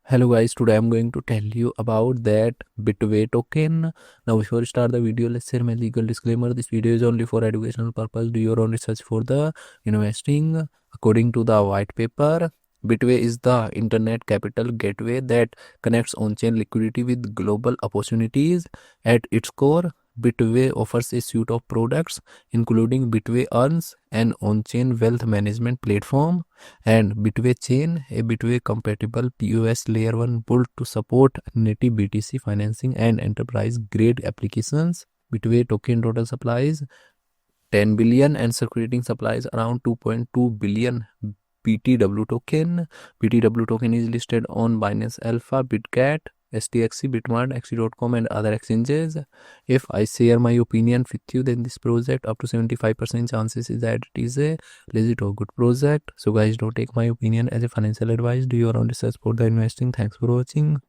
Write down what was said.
Hello guys, today I'm going to tell you about that Bitway token. Now before we start the video, let's share my legal disclaimer. This video is only for educational purpose. Do your own research for the investing. According to the white paper, Bitway is the internet capital gateway that connects on-chain liquidity with global opportunities. At its core, Bitway offers a suite of products including Bitway Earns, an on-chain wealth management platform, and Bitway Chain, a Bitway compatible POS layer 1 built to support native BTC financing and enterprise grade applications. Bitway token total supplies 10 billion and circulating supplies around 2.2 billion BTW token. BTW token is listed on Binance Alpha, Bitcat, STXC, Bitmart, XC.com and other exchanges. If I share my opinion with you, then this project up to 75% chances is that it is a legit or good project. So guys, don't take my opinion as a financial advice. Do your own research for the investing. Thanks for watching.